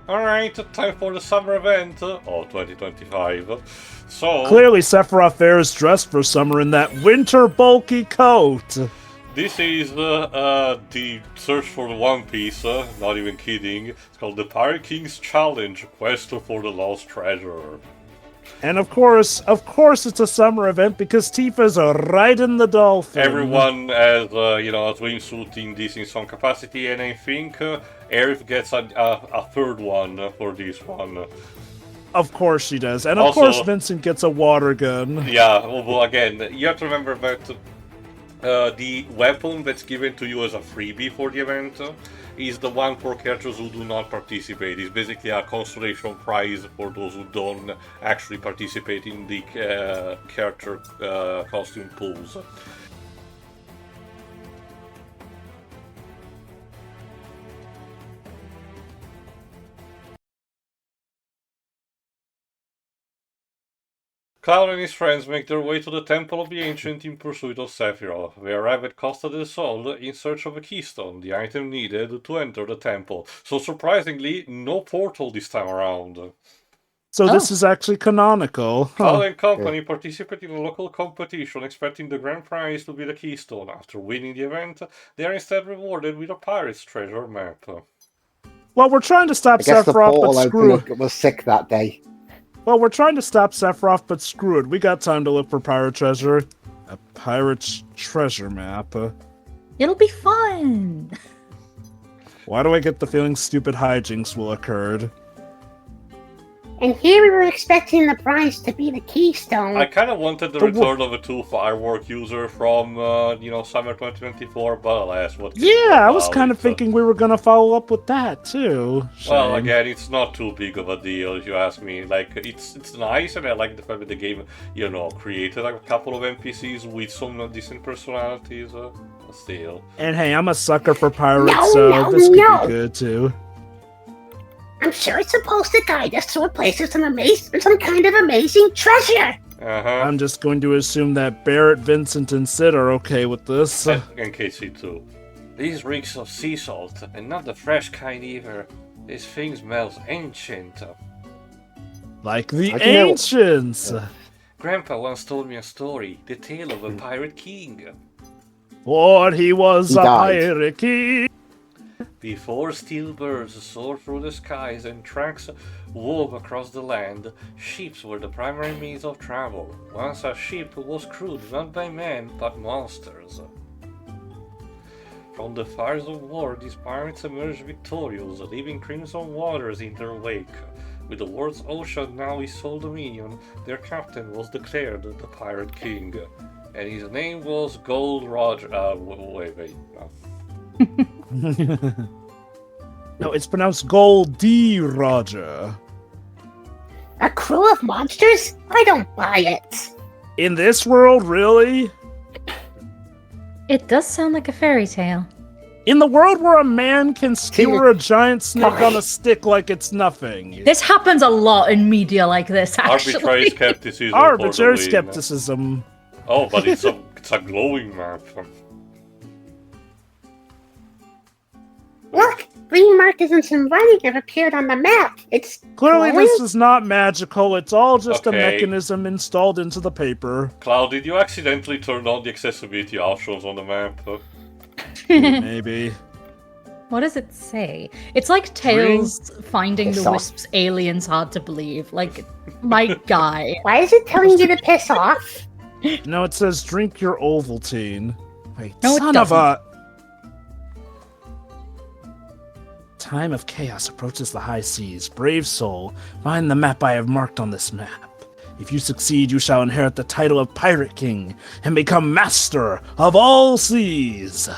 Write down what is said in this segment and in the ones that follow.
Alright, time for the summer event of 2025. So, Clearly, Sephiroth there is dressed for summer in that winter bulky coat. this is the search for the One Piece, not even kidding. It's called the Pirate King's Challenge, Quest for the Lost Treasure. And of course, it's a summer event because Tifa's riding the dolphin. Everyone has, a swimsuit in this in some capacity, and I think Aerith gets a third one for this one. Of course she does. And of Also, course Vincent gets a water gun. Yeah, well, again, you have to remember that the weapon that's given to you as a freebie for the event is the one for characters who do not participate. It's basically a consolation prize for those who don't actually participate in the character costume pools. Cloud and his friends make their way to the Temple of the Ancient in pursuit of Sephiroth. They arrive at Costa del Sol in search of a keystone, the item needed to enter the temple. So surprisingly, no portal this time around. So this is actually canonical. Cloud and company participate in a local competition, expecting the grand prize to be the keystone. After winning the event, they are instead rewarded with a pirate's treasure map. Well, we're trying to stop I guess the Sephiroth, portal but screw it. opener was sick that day. Well, we're trying to stop Sephiroth, but screw it. We got time to look for pirate treasure. A pirate's treasure map. It'll be fun. Why do I get the feeling stupid hijinks will occur? And here we were expecting the prize to be the keystone. I kind of wanted the return of a two-firework user from, summer 2024, but alas, what? Yeah, I was kind of thinking we were going to follow up with that, too. Well, again, it's not too big of a deal, if you ask me. Like, it's nice, and I like the fact that the game, created a couple of NPCs with some decent personalities, still. And hey, I'm a sucker for pirates, so this could be good, too. I'm sure it's supposed to guide us to a place with some kind of amazing treasure. I'm just going to assume that Barrett, Vincent, and Sid are okay with this. And Casey too. These reeks of sea salt, and not the fresh kind either. This thing smells ancient. Like the ancients! Grandpa once told me a story, the tale of a pirate king. For he was a pirate king. Before steel birds soared through the skies and tracks wove across the land, ships were the primary means of travel. Once a ship was crewed not by men, but monsters. From the fires of war, these pirates emerged victorious, leaving crimson waters in their wake. With the world's ocean now his sole dominion, their captain was declared the Pirate King. And his name was Gold Roger. Wait. No, it's pronounced Gold D. Roger. A crew of monsters? I don't buy it. In this world, really? It does sound like a fairy tale. In the world where a man can skewer a giant snake on a stick like it's nothing. This happens a lot in media like this, actually. Arbitrary skepticism. Arbitrary skepticism. Oh, but it's a glowing map. Look, green markers and some writing have appeared on the map. It's clearly glowing. This is not magical. It's all just a mechanism installed into the paper. Cloud, did you accidentally turn on the accessibility options on the map? Maybe. What does it say? It's like Tails finding the Wisp's aliens hard to believe. Like, my guy. Why is it telling you to piss off? No, it says drink your Ovaltine. Wait, no, son of a... Time of chaos approaches the high seas. Brave soul, find the map I have marked on this map. If you succeed, you shall inherit the title of Pirate King and become master of all seas.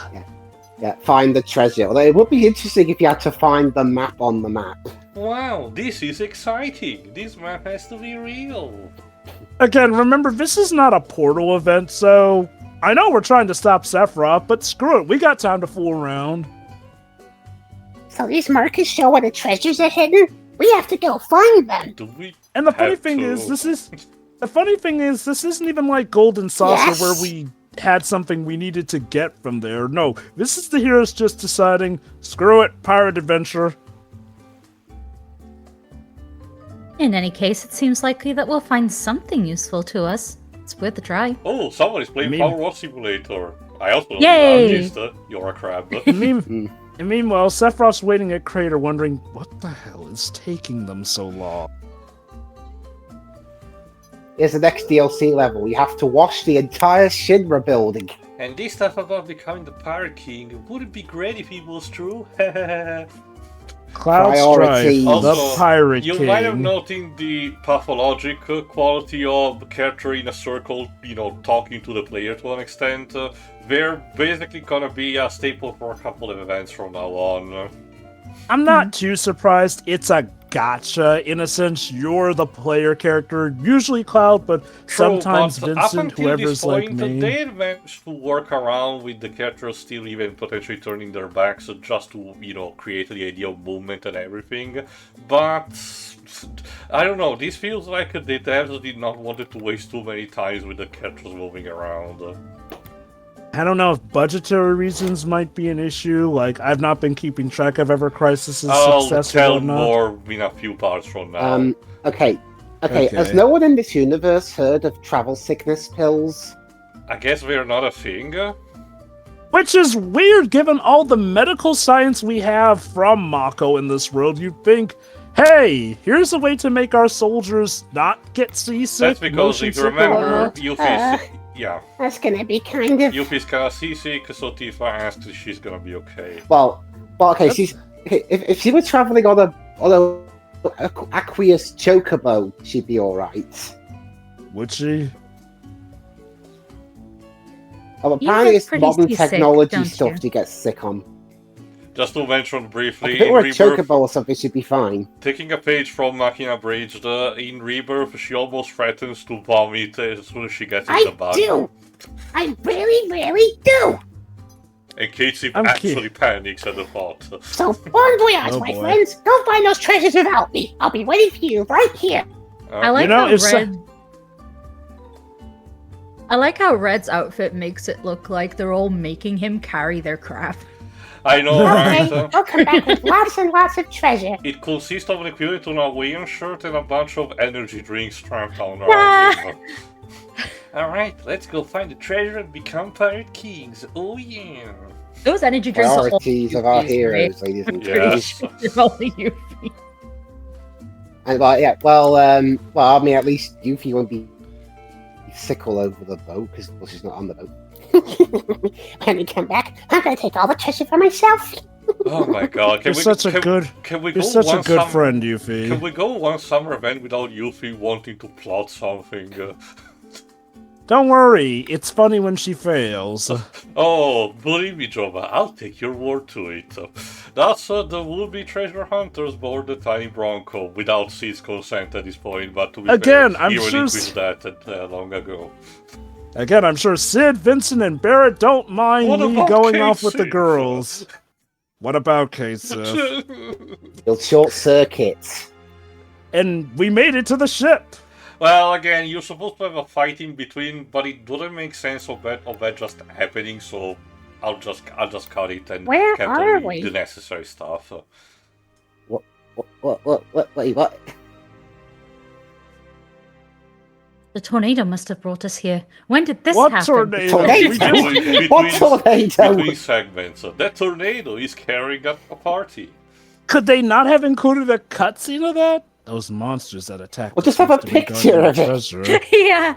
Yeah, find the treasure. Although it would be interesting if you had to find the map on the map. Wow, this is exciting. This map has to be real. Again, remember, this is not a portal event, so I know we're trying to stop Sephiroth, but screw it, we got time to fool around. So these markers show where the treasures are hidden? We have to go find them. And the funny thing is, this isn't even like Golden Saucer where we had something we needed to get from there. No, this is the heroes just deciding, screw it, pirate adventure. In any case, it seems likely that we'll find something useful to us. It's worth a try. Oh, someone is playing I mean- Power Wash Simulator. I also know Yay! you're a crab. And meanwhile, Sephiroth's waiting at Crater wondering, what the hell is taking them so long? Here's the next DLC level. You have to wash the entire Shinra building. And this stuff about becoming the Pirate King, would it be great if it was true? Cloud Priority. Strife, Also, the Pirate you King. might have noted the pathologic quality of the character in a circle, talking to the player to an extent. They're basically gonna be a staple for a couple of events from now on. I'm not too surprised. It's a gotcha. In a sense, you're the player character, usually Cloud, but sometimes but Vincent, up until whoever's this point, like me. they managed to work around with the characters still even potentially turning their backs just to, create the idea of movement and everything. But I don't know, this feels like the devs did not want to waste too many times with the characters moving around. I don't know if budgetary reasons might be an issue. Like, I've not been keeping track of Ever Crisis' I'll success or tell whatnot. more in a few parts from now. Okay. Okay. Has no one in this universe heard of travel sickness pills? I guess they're not a thing. Which is weird, given all the medical science we have from Mako in this world. You'd think, hey, here's a way to make our soldiers not get seasick. That's because motion if you sick or remember, whatnot. Yuffie's... yeah. That's gonna be kind of. Yuffie's kinda seasick, so Tifa asked if she's gonna be okay. Well, okay. If she were traveling on a aqueous chocobo, she'd be all right. Would she? Oh, You apparently get it's pretty modern seasick, technology don't stuff you? to get sick on. Just to mention If briefly, it in were a Rebirth, chocobo or something, she'd be fine. taking a page from Machina Bridged, in Rebirth, she almost threatens to vomit as soon as she gets in the I bag. do. I really, really do. And Casey I'm actually panics at the thought. So bon voyage, Oh, my boy. friends. Go find those treasures without me. I'll be waiting for you right here. I like know, how if so- Red. I like how Red's outfit makes it look like they're all making him carry their crap. I know, right? Okay, I'll come back with lots and lots of treasure. It consists of an equivalent to an Hawaiian shirt and a bunch of energy drinks strapped on Ah. around him. Alright, let's go find the treasure and become pirate kings. Oh yeah. Those energy drinks are all Priorities of our Yuffie's, heroes, ladies and Yeah. gentlemen. Yes. They're all Yuffie. And I mean, at least Yuffie won't be sick all over the boat because she's not on the boat. When we come back, I'm gonna take all the treasure for myself. Oh my god, You're such a good friend, Yuffie. Can we go one summer event without Yuffie wanting to plot something? Don't worry, it's funny when she fails. Oh, believe me, Jova, I'll take your word to it. That's the would-be treasure hunters board the tiny Bronco without Sid's consent at this point, but to be Again, fair, I'm he sure relinquished that long ago. Again, I'm sure Sid, Vincent, and Barrett don't mind What me about going off with the Casey? girls. What about Casey? You'll short circuit. And we made it to the ship. Well, again, you're supposed to have a fight in between, but it doesn't make sense of that just happening. So I'll just cut it and Where kept are on we? the necessary stuff. Wait, what? The tornado must have brought us here. When did this What happen? tornado? Tornado? We just- What tornado? Between segments, that tornado is carrying a party. Could they not have included a cutscene of that? Those monsters that attack. Well, just have a picture of it. Yeah.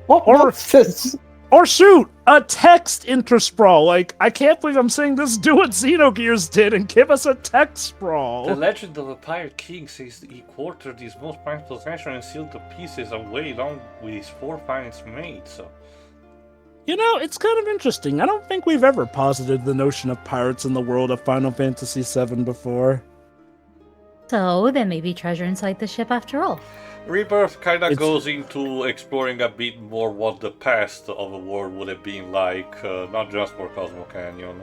What Or- monsters? Or shoot, a text intersprawl. Like, I can't believe I'm saying this. Do what Xenogears did and give us a text The sprawl. legend of the Pirate King says he quartered his most prized possession and sealed the pieces away along with his 4 finest mates. You know, it's kind of interesting. I don't think we've ever posited the notion of pirates in the world of Final Fantasy VII before. So there may be treasure inside the ship after all. Rebirth kinda It's- goes into exploring a bit more what the past of the world would have been like, not just for Cosmo Canyon.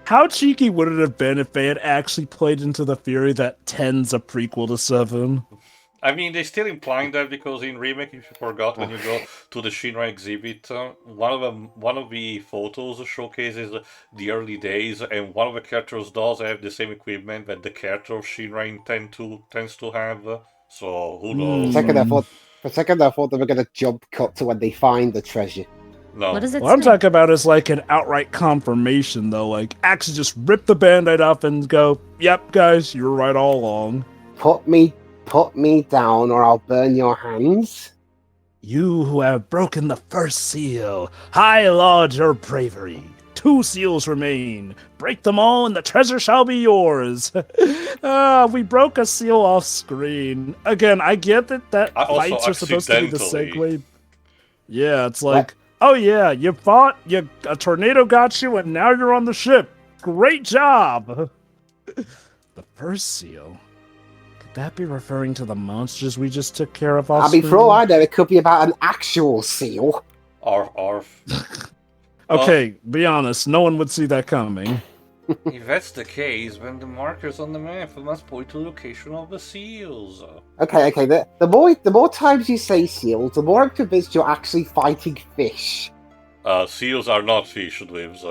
How cheeky would it have been if they had actually played into the theory that 10's a prequel to 7? I mean, they still implying that because in Remake, if you forgot, when you go to the Shinra exhibit, one of the photos showcases the early days, and one of the characters does have the same equipment that the character of Shinra tends to have. So who For knows? a second, I thought they were going to jump cut to when they find the treasure. No. What does it What I'm say? talking about is like an outright confirmation, though. Like, actually just rip the band-aid off and go, yep, guys, you were right all along. Put me down or I'll burn your hands. You who have broken the first seal, I laud your bravery. 2 seals remain. Break them all and the treasure shall be yours. We broke a seal off screen. Again, I get that Also fights are supposed to be the accidentally. segue. Yeah, it's like, oh yeah, you fought, a tornado got you, and now you're on the ship. Great job! The first seal? Could that be referring to the monsters we just took care of off I mean, screen? for all I know, it could be about an actual seal. Arf. Okay, be honest, no one would see that coming. If that's the case, then the markers on the map must point to the location of the seals. Okay. The more times you say seals, the more I'm convinced you're actually fighting fish. Seals are not fish, Dwebs.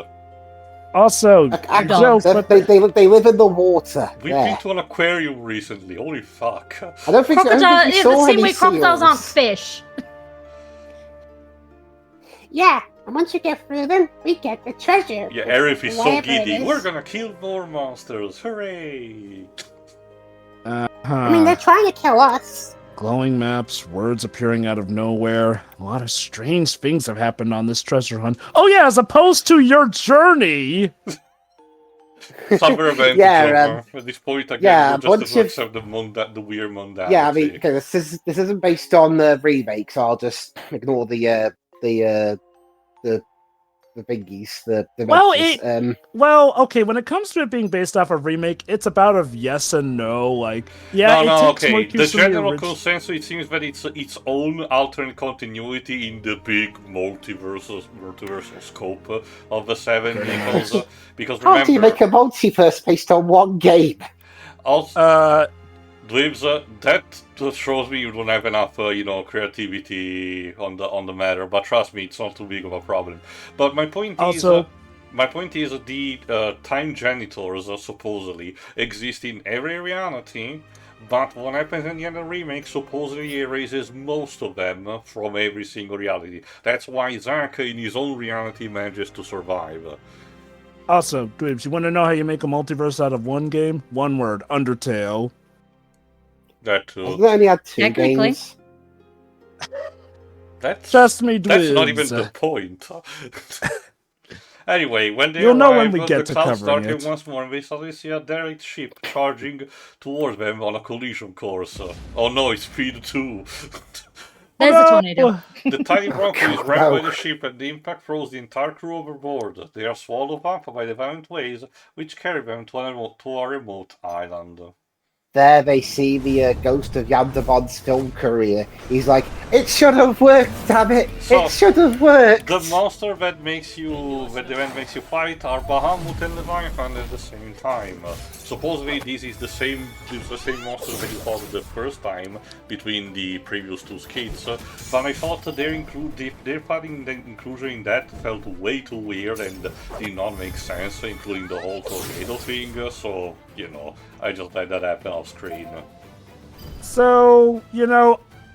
Also, Dogs. joke, but They live in the water. We've There. been to an aquarium recently, holy fuck. I don't think Crocodile. we Yeah, saw the same any way crocodiles aren't seals. fish. Yeah, and once you get through them, we get the treasure. Yeah, Aerith is so Whatever it giddy. is. We're gonna kill more monsters, hooray! I mean, they're trying to kill us. glowing maps, words appearing out of nowhere. A lot of strange things have happened on this treasure hunt. Oh yeah, as opposed to your journey. Summer event Yeah, at this point again, yeah, we're a just bunch accept the weird mundanity. Yeah, I mean, okay, this isn't based on the remake, so I'll just ignore the thingies, the Well, mentions. Well, okay, when it comes to it being based off a remake, it's about a yes and no. Like, yeah, no, it takes more okay. The cues from the general original. consensus, it seems that it's its own alternate continuity in the big multiversal scope of the Seven. Because How do you remember, make a multiverse based on one game? also, Dwebs, that just shows me you don't have enough, creativity on the matter. But trust me, it's not too big of a problem. But my point is, the time janitors supposedly exist in every reality. But what happens in the other remake supposedly erases most of them from every single reality. That's why Zack, in his own reality, manages to survive. Also, Dweebs, you want to know how you make a multiverse out of one game? One word, Undertale. That too. I've only had 2 Technically. games. Trust me, Dweebs. That's not even the point. Anyway, when they You'll arrive, know when we get the to clouds covering darken it. once more, and they suddenly see a derelict ship charging towards them on a collision course. Oh no, it's Speed 2. There's a tornado. The tiny Bronco is rammed by No. the ship, and the impact throws the entire crew overboard. They are swallowed up by the violent waves, which carry them to a remote island. There they see the ghost of Yandabon's film career. He's like, it should have worked, damn it! So, It should have worked! The monster that makes you fight are Bahamut and Leviathan at the same time. Supposedly this is the same monster that you fought the first time between the previous 2 skits, but I thought their fighting the inclusion in that felt way too weird and did not make sense, including the whole tornado thing, so, I just let that happen off screen. So,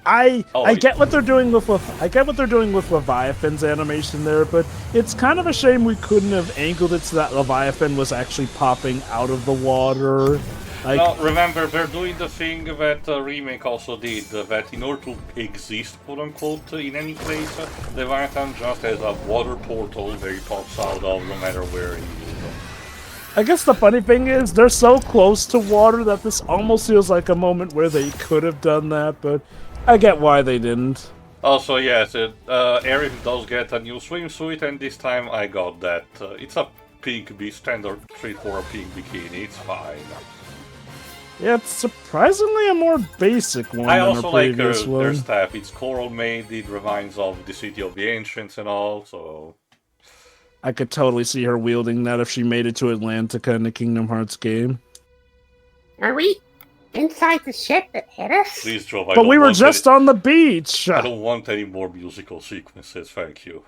I wait. get what they're doing with Leviathan's animation there, but it's kind of a shame we couldn't have angled it so that Leviathan was actually popping out of the water. Like, Now, remember, they're doing the thing that Remake also did, that in order to exist, quote-unquote, in any place, Leviathan just has a water portal where he pops out of no matter where he is. I guess the funny thing is they're so close to water that this almost feels like a moment where they could have done that, but I get why they didn't. Also, yes, Aerith does get a new swimsuit, and this time I got that. It's a pink, standard treat for a pink bikini, it's fine. Yeah, it's surprisingly a more basic one I than also her like previous their one. staff, it's coral made, it reminds of the City of the Ancients and all, so... I could totally see her wielding that if she made it to Atlantica in the Kingdom Hearts game. Are we inside the ship that hit us? Please, Joe, But we were just on the beach! I don't want any more musical sequences, thank you.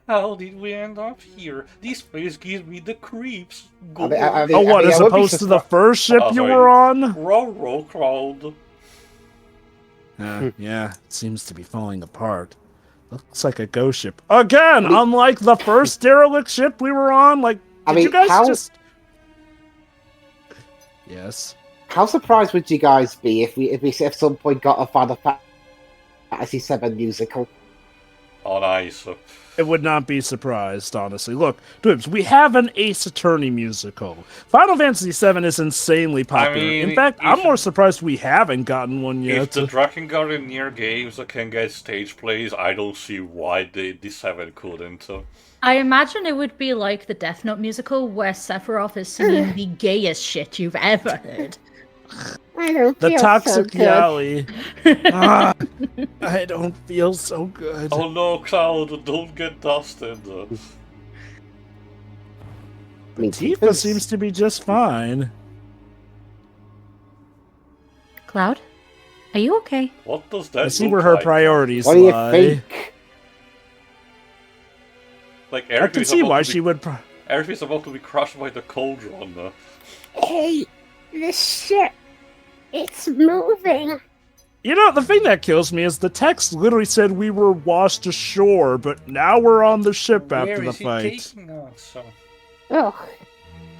How did we end up here? This place gives me the creeps. Go I mean, Oh, what, I- I- I- I- I would be as opposed to the first ship you sorry. were on? Row crowd. Yeah, it seems to be falling apart. Looks like a ghost ship. Again, unlike the first derelict ship we were on, like, did you guys just... Yes? How surprised would you guys be if we at some point got a Final Fantasy VII musical? Oh, nice. It would not be surprised, honestly. Look, Dibs, we have an Ace Attorney musical. Final Fantasy VII is insanely popular. I mean, in fact, I'm more surprised we haven't gotten one yet. If the Drakengard near games can get stage plays, I don't see why the 7 couldn't. I imagine it would be like the Death Note musical where Sephiroth is singing the gayest shit you've ever heard. I don't The feel Toxic so good. Yali. I don't feel so good. Oh no, Cloud, don't get dusted. I mean, Tifa seems to be just fine. Cloud, are you okay? What does that I see look where her like? priorities What do you lie. think? Like, I can see why she would... Aerith is about to be crushed by the cauldron. Hey, the ship. It's moving. You know, the thing that kills me is the text literally said we were washed ashore, but now we're on the ship after the fight. Oh,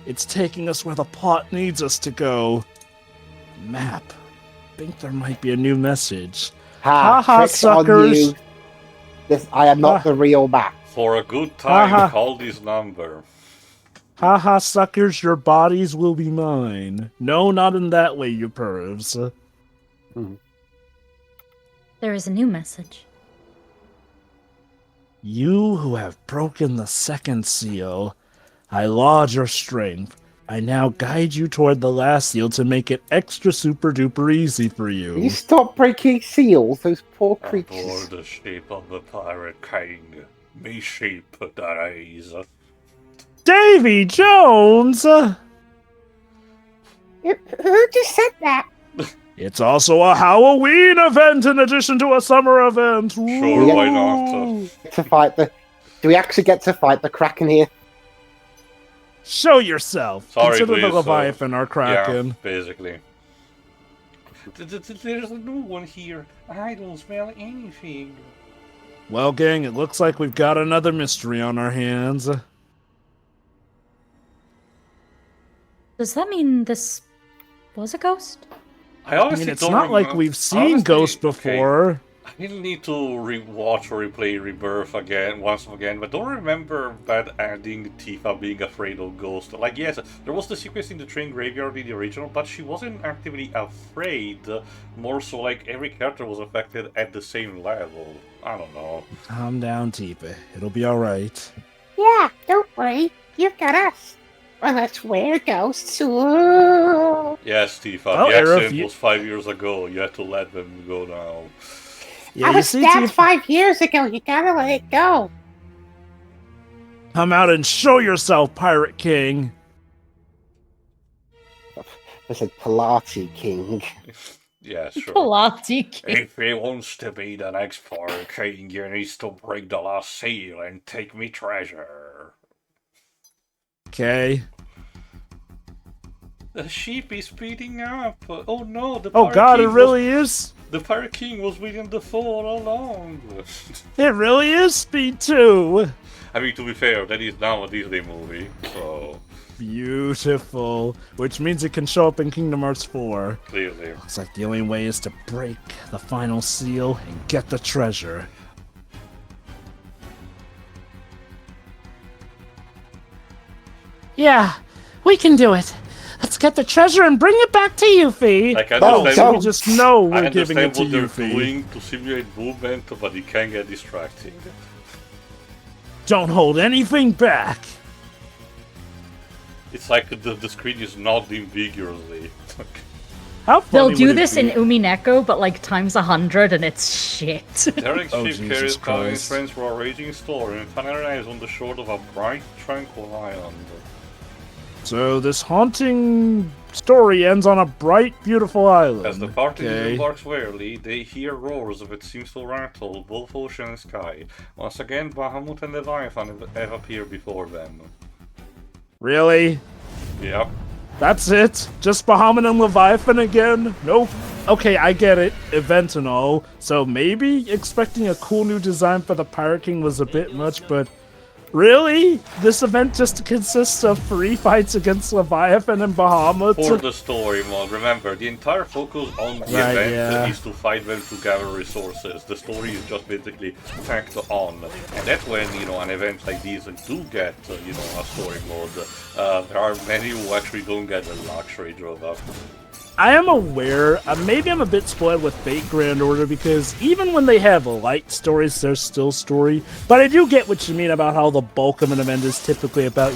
It's taking us where the plot needs us to go. Map. Think there might be a new message. Ha, Ha, tricks on suckers. you. I am not the real map. For a good time, Haha. call this number. Haha, suckers, your bodies will be mine. No, not in that way, you pervs. There is a new message. You who have broken the second seal, I laud your strength. I now guide you toward the last seal to make it extra super duper easy for you. Will you stop breaking seals, those poor Aboard creatures? the ship of the Pirate King, me sheep that is. Davy Jones! who just said that? It's also a Halloween event in addition to a summer event. Sure, why not? To fight the... Do we actually get to fight the Kraken here? Show yourself. Sorry, Consider the please, Leviathan our Kraken. Yeah, basically. There's a new one here. I don't smell anything. Well, gang, it looks like we've got another mystery on our hands. Does that mean this was a ghost? I I honestly mean, it's don't not like remem- we've seen honestly, ghosts okay, before. I didn't need to rewatch or replay Rebirth once again, but don't remember that ending Tifa being afraid of ghosts. Like, yes, there was the sequence in the train graveyard in the original, but she wasn't actively afraid. More so like every character was affected at the same level. I don't know. Calm down, Tifa. It'll be alright. Yeah, don't worry. You've got us. Well, let's wear ghosts. Ooh. Yes, Tifa, Well, the Aerith, accident you- was 5 years ago. You had to let them go now. Yeah, I you was see, stabbed Tifa, 5 years ago. You gotta let it go. come out and show yourself, Pirate King. I said Pilati King. Yeah, sure. Pilati King. If he wants to be the next Pirate King, he needs to break the last seal and take me treasure. Okay. The ship is speeding up. Oh no, the Oh Pirate god, it King really is? The Pirate King was William the Four all along. It really is Speed 2. I mean, to be fair, that is now a Disney movie, so Beautiful. Which means it can show up in Kingdom Hearts 4. clearly. Looks like the only way is to break the final seal and get the treasure. Yeah, we can do it. Let's get the treasure and bring it back to Yuffie. Like, I Oh, understand, We just know I we're giving understand it to what they're Yuffie. doing to simulate movement, but it can get distracting. Don't hold anything back. It's like the screen is nodding vigorously. How They'll funny do would it this in be? Umineko, but like times 100, and it's shit. Derek's Oh, ship Jesus carries Calvin and Christ. friends for a raging storm, and Panera is on the shore of a bright, tranquil island. So this haunting story ends on a bright, beautiful island. As the party Okay. embarks warily, they hear roars that seem to rattle both ocean and sky. Once again, Bahamut and Leviathan have appeared before them. Really? Yep. That's it? Just Bahamut and Leviathan again? No okay, I get it, event and all, so maybe expecting a cool new design for the Pirate King was a bit much, but really? This event just consists of free fights against Leviathan and Bahamut? For the story mode, remember, the entire focus on the event is to fight them to gather resources. The story is just basically tacked on. And that's when, an event like these do get, a story mode. There are many who actually don't get the luxury of up. I am aware, maybe I'm a bit spoiled with Fate Grand Order, because even when they have light stories, there's still story. But I do get what you mean about how the bulk of an event is typically about,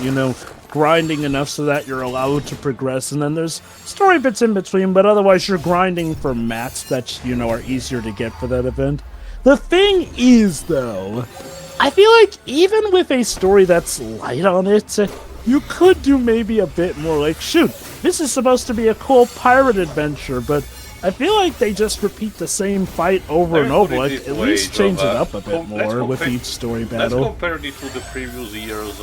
grinding enough so that you're allowed to progress, and then there's story bits in between, but otherwise you're grinding for mats that, are easier to get for that event. The thing is, though, I feel like even with a story that's light on it, you could do maybe a bit more, like, shoot, this is supposed to be a cool pirate adventure, but I feel like they just repeat the same fight over and over, like, at least change it up a bit more with each story battle. Let's compare it to the previous year's,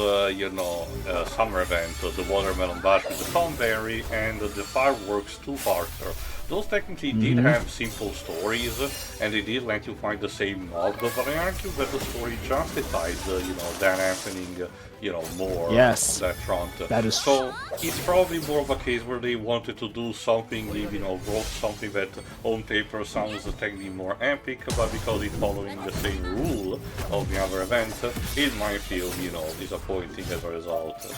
summer event, the Watermelon Bash with the Thornberry and the Fireworks 2-parter. Those technically did have simple stories, and they did let you find the same mob, but I argue that the story justified, that happening, more on that front. That is so it's probably more of a case where they wanted to do something, wrote something that on paper sounds technically more epic, but because it's following the same rule of the other event, it might feel, disappointing as a result.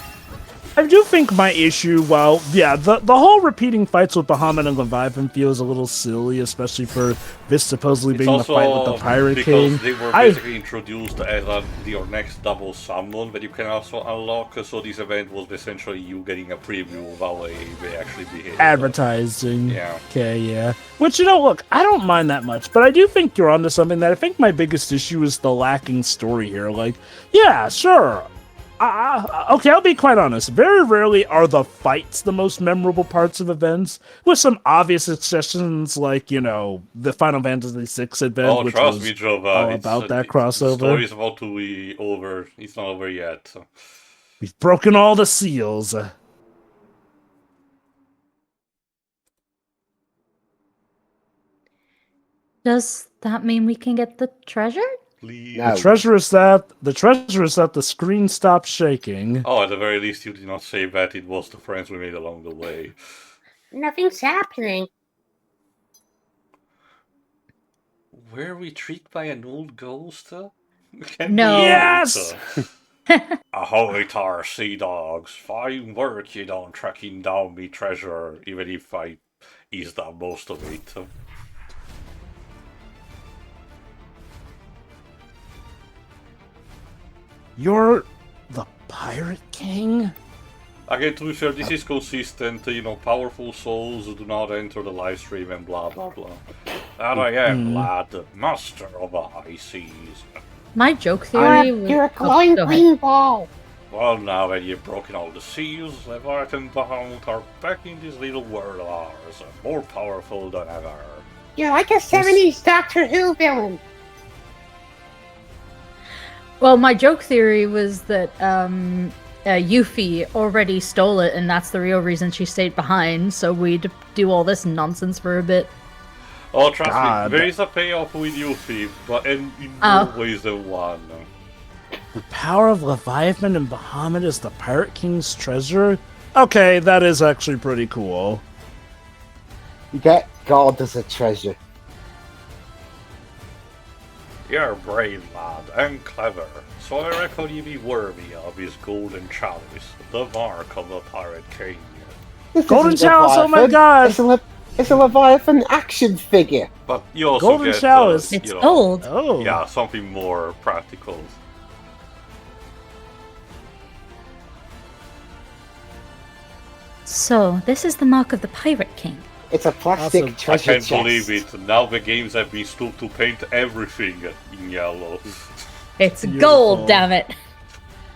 I do think my issue, the whole repeating fights with Bahamut and Leviathan feels a little silly, especially for this supposedly being the fight with the Pirate King. Because they were basically introduced as your next double summon that you can also unlock, so this event was essentially you getting a preview of how they actually behave. Advertising. Yeah. Okay, yeah. Which, look, I don't mind that much, but I do think you're onto something that I think my biggest issue is the lacking story here. Like, yeah, sure. Okay, I'll be quite honest. Very rarely are the fights the most memorable parts of events, with some obvious exceptions like, the Final Fantasy VI event, which was me, Jova, all about that crossover. The story's about to be over. It's not over yet. So. We've broken all the seals. Does that mean we can get the treasure? Please. No. The treasure is that the screen stopped shaking. Oh, at the very least, you did not say that it was the friends we made along the way. Nothing's happening. Were we tricked by an old ghost? No. Yes! Ahoy tar, sea dogs. Fine work you done tracking down me treasure, even if I eased up most of it. You're the Pirate King? Again, to be fair, this is consistent, powerful souls do not enter the live stream and blah blah blah. And I am, lad, master of the high seas. My joke theory was... You're a glowing green ball. Well, now that you've broken all the seals, Leviathan and Bahamut are back in this little world of ours, more powerful than ever. You're like a 70s Doctor Who villain. Well, my joke theory was that Yuffie already stole it, and that's the real reason she stayed behind, so we'd do all this nonsense for a bit. Oh, trust me, there is a payoff with Yuffie, but in more ways than one. The power of Leviathan and Bahamut is the Pirate King's treasure? Okay, that is actually pretty cool. You get God as a treasure. You're brave, lad, and clever, so I reckon you be worthy of his golden chalice, the mark of the Pirate King. Golden chalice, oh my god! It's a Leviathan action figure. But you also golden get, chalice. It's gold. Oh. Yeah, something more practical. So, this is the mark of the Pirate King. It's a plastic Awesome. treasure I can't chest. believe it. Now the games have been stooped to paint everything in yellow. It's Beautiful. gold, damn it.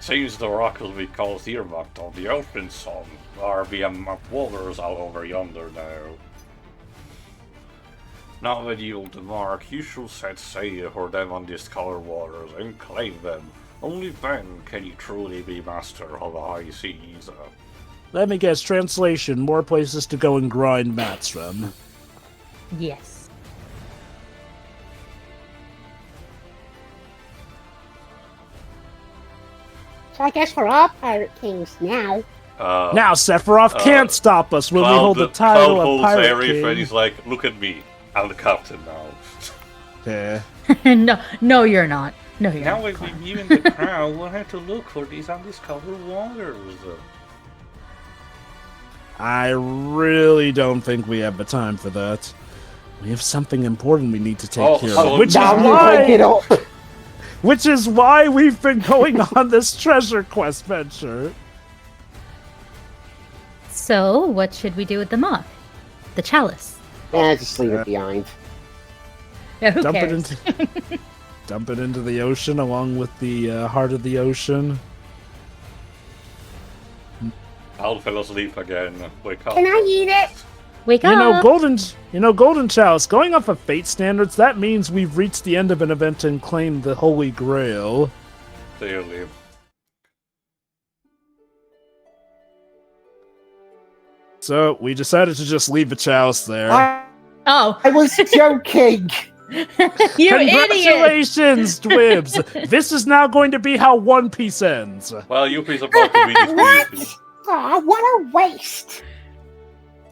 Seems the rock will be called earmarked on the open sun. There be waters all over yonder now. Now that you hold the mark, you should set sail for them on these color waters and claim them. Only then can you truly be master of the high seas. Let me guess, translation, more places to go and grind mats from. Yes. So I guess we're all pirate kings now. Now Sephiroth can't stop us when we hold the title Cloud of holds Pirate Aerith King. and he's like, look at me. I'm the captain now. Yeah. No, you're not. No, you're Now not. if we even the crown, we'll have to look for these undiscovered wonders. I really don't think we have the time for that. We have something important we need to take care so of, which Now is you break it why, up. which is why we've been going on this treasure quest venture. So, what should we do with the moth? The chalice. Yeah, just leave it behind. Yeah, who Dump cares? Dump it into the ocean along with the heart of the ocean. Al fell asleep again. Wake up. Can I eat it? Wake You up! know, Golden Chalice, going off of fate standards, that means we've reached the end of an event and claimed the Holy Grail. Clearly. So, we decided to just leave the chalice there. Oh, I was joking. you idiot! Congratulations, Dwibs! This is now going to be how One Piece ends. Well, Yuffie's about to be disputed. Aw, what a waste.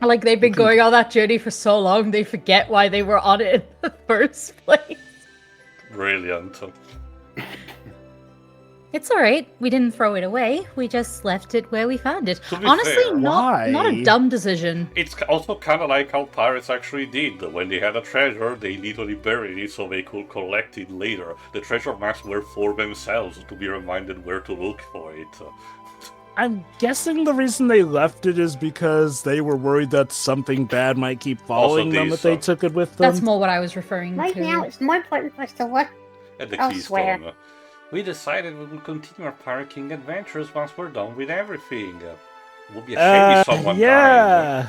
Like, they've been going on that journey for so long, they forget why they were on it in the first place. Brilliant. It's alright. We didn't throw it away. We just left it where we found it. To be Honestly, fair, not a why? dumb decision. It's also kind of like how pirates actually did. When they had a treasure, they literally buried it so they could collect it later. The treasure maps were for themselves to be reminded where to look for it. I'm guessing the reason they left it is because they were worried that something bad might keep following them if they took it with them. That's more what I was referring Right to. now, it's more important for us to look. At the Elsewhere. Keystone. We decided we will continue our Pirate King adventures once we're done with everything. Would be a shame if someone died. yeah.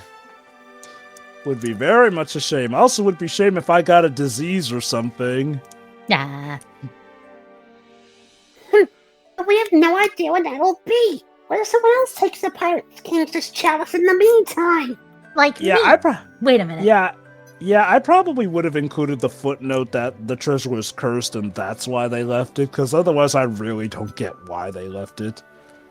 Would be very much a shame. Also, would be shame if I got a disease or something. Nah. But we have no idea when that'll be. What if someone else takes the Pirate King's chalice in the meantime? Like Yeah, me. Wait a minute. Yeah, I probably would have included the footnote that the treasure was cursed and that's why they left it, because otherwise I really don't get why they left it.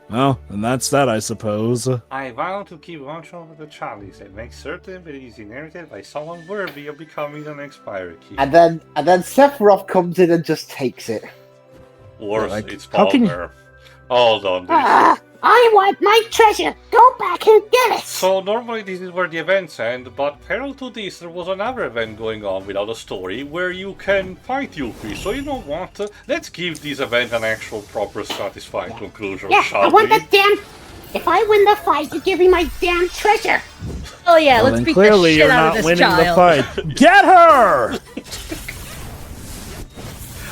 Well, and that's that, I suppose. I vow to keep watch over the chalice and make certain that it is inherited by someone worthy of becoming the next Pirate King. And then Sephiroth comes in and just takes it. Worse, like, it's how can you- Palmer. Hold on, this. Ah, I want my treasure. Go back and get it. So normally this is where the events end, but parallel to this there was another event going on without a story where you can fight Yuffie. So you know what? Let's give this event an actual proper satisfying conclusion, Yeah, shall I want we? the damn. If I win the fight, you give me my damn treasure. Oh yeah, Well, let's then beat clearly the shit you're out not of this winning child. the fight. Get her!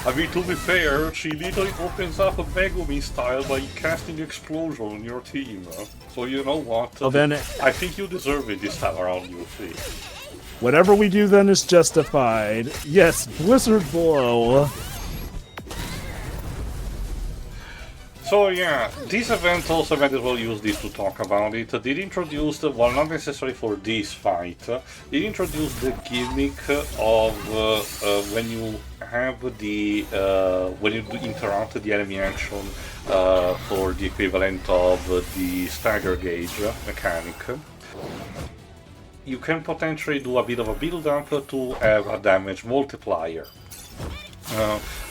I mean, to be fair, she literally opens up a Megumi style by casting explosion on your team. So you know what? Well, then, I think you deserve it this time around, Yuffie. whatever we do then is justified. Yes, Blizzard Blow. So yeah, this event also might as well use this to talk about it. It introduced, well, not necessarily for this fight, it introduced the gimmick of when you have the when you interrupt the enemy action for the equivalent of the stagger gauge mechanic. You can potentially do a bit of a build-up to have a damage multiplier.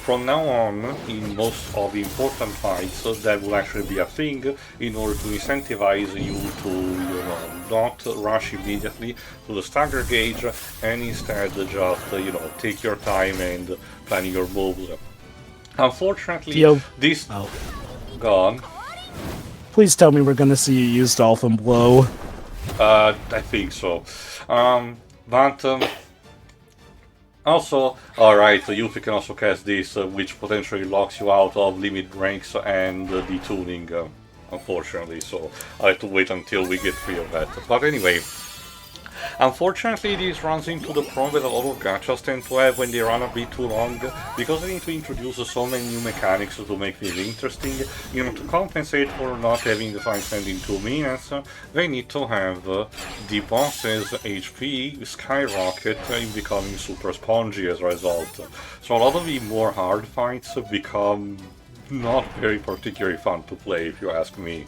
From now on, in most of the important fights, that will actually be a thing in order to incentivize you to, you know, not rush immediately to the stagger gauge and instead just, you know, take your time and plan your moves. Unfortunately, Yo. this... Oh. Gone. Please tell me we're gonna see you use Dolphin Blow. I think so. Also, alright, Yuffie can also cast this, which potentially locks you out of limit ranks and detuning, unfortunately, so I have to wait until we get free of that. But anyway, Unfortunately, this runs into the problem that a lot of gachas tend to have when they run a bit too long, because they need to introduce so many new mechanics to make things interesting. To compensate for not having the time spent in 2 minutes, they need to have the boss's HP skyrocket in becoming super spongy as a result. So a lot of the more hard fights become not very particularly fun to play, if you ask me.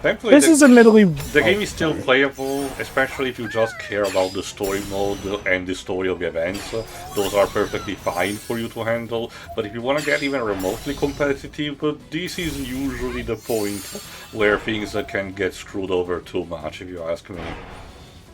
Thankfully, This is admittedly... the game is still playable, especially if you just care about the story mode and the story of the events. Those are perfectly fine for you to handle, but if you want to get even remotely competitive, this is usually the point where things can get screwed over too much, if you ask me.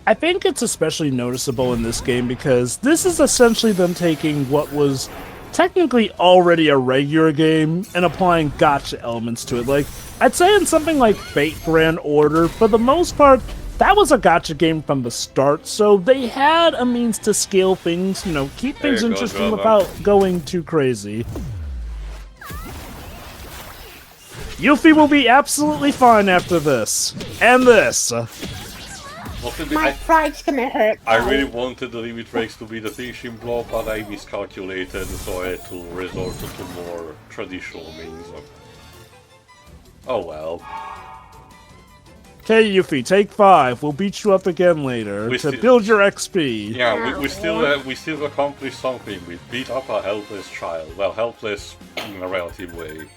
I think it's especially noticeable in this game because this is essentially them taking what was technically already a regular game and applying gacha elements to it. Like, I'd say in something like Fate Grand Order, for the most part, that was a gacha game from the start, so they had a means to scale things, keep things interesting without going too crazy. Yuffie will be absolutely fine after this. And this. My pride's gonna hurt. I really wanted the limit breaks to be the finishing blow, but I miscalculated, so I had to resort to more traditional means. Oh well. Okay, Yuffie, take 5. We'll beat you up again later to build your XP. Yeah, we still accomplished something. We beat up a helpless child. Well, helpless in a relative way.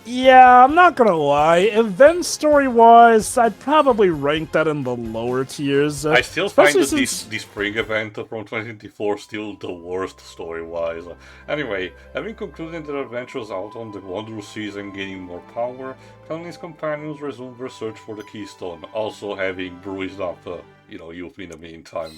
Yeah, I'm not gonna lie. Event story-wise, I'd probably rank that in the lower tiers. I still find that this spring event from 2024 still the worst story-wise. Anyway, having concluded their adventures out on the Wanderer Seas and gaining more power, Cal and his companions resumed their search for the Keystone, also having bruised up, Yuffie in the meantime.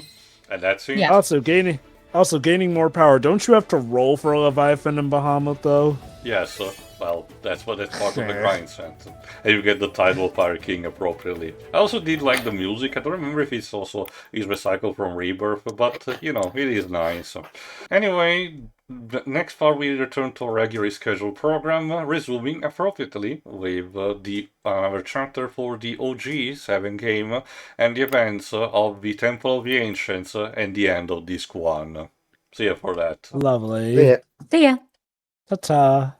And that's it. Yeah. Also gaining more power. Don't you have to roll for a Leviathan and Bahamut, though? Yes, well, that's part of the grind center. And you get the title of Pirate King appropriately. I also did like the music. I don't remember if it's also is recycled from Rebirth, but, it is nice. Anyway, next part we return to a regularly scheduled program, resuming appropriately with the another chapter for the OG 7 game and the events of the Temple of the Ancients and the end of Disc 1. See ya for that. Lovely. Yeah. See ya. Ta-ta.